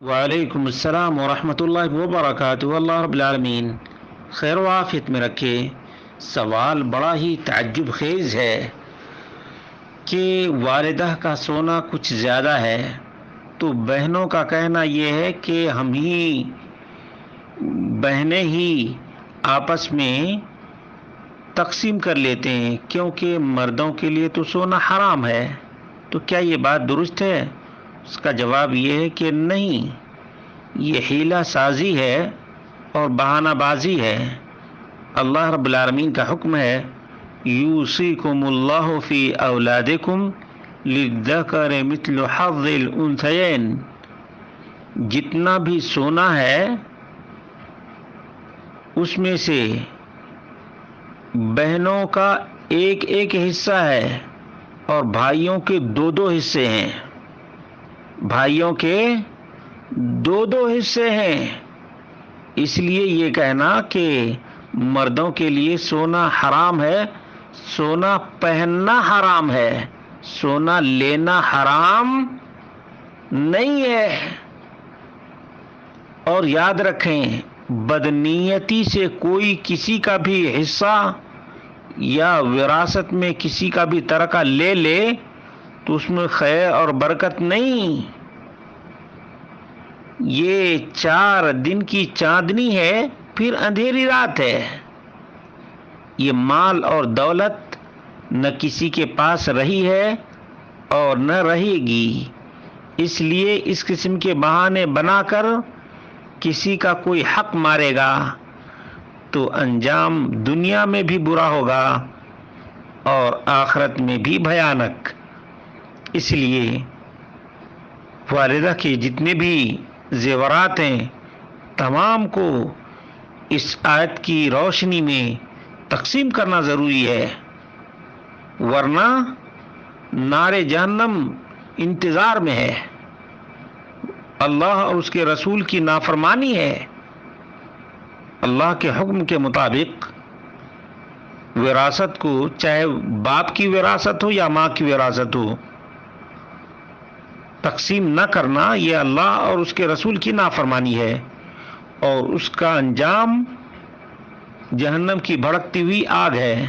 وعلیکم السلام ورحمۃ اللہ وبرکاتہ۔ اللہ رب العالمین خیر و عافیت میں رکھے۔ سوال بڑا ہی تعجب خیز ہے کہ والدہ کا سونا کچھ زیادہ ہے تو بہنوں کا کہنا یہ ہے کہ ہم ہی بہنیں ہی آپس میں تقسیم کر لیتے ہیں کیونکہ مردوں کے لیے تو سونا حرام ہے۔ تو کیا یہ بات درست ہے؟ اس کا جواب یہ ہے کہ نہیں، یہ حیلہ سازی ہے اور بہانہ بازی ہے۔ اللہ رب العالمین کا حکم ہے، یوصیکم اللہ فی اولادکم للذکر مثل حظ الانثیین۔ جتنا بھی سونا ہے اس میں سے بہنوں کا ایک ایک حصہ ہے اور بھائیوں کے دو دو حصے ہیں۔ بھائیوں کے دو دو حصے ہیں۔ اس لیے یہ کہنا کہ مردوں کے لیے سونا حرام ہے، سونا پہننا حرام ہے، سونا لینا حرام نہیں ہے۔ اور یاد رکھیں، بدنیتی سے کوئی کسی کا بھی حصہ یا وراثت میں کسی کا بھی ترکہ لے لے تو اس میں خیر اور برکت نہیں۔ یہ 4 دن کی چاندنی ہے، پھر اندھیری رات ہے۔ یہ مال اور دولت نہ کسی کے پاس رہی ہے اور نہ رہے گی، اس لیے اس قسم کے بہانے بنا کر کسی کا کوئی حق مارے گا تو انجام دنیا میں بھی برا ہوگا اور آخرت میں بھی بھیانک۔ اس لیے والدہ کے جتنے بھی زیورات ہیں تمام کو اس آیت کی روشنی میں تقسیم کرنا ضروری ہے، ورنہ نار جہنم انتظار میں ہے۔ اللہ اور اس کے رسول کی نافرمانی ہے۔ اللہ کے حکم کے مطابق وراثت کو، چاہے باپ کی وراثت ہو یا ماں کی وراثت ہو، تقسیم نہ کرنا یہ اللہ اور اس کے رسول کی نافرمانی ہے اور اس کا انجام جہنم کی بھڑکتی ہوئی آگ ہے۔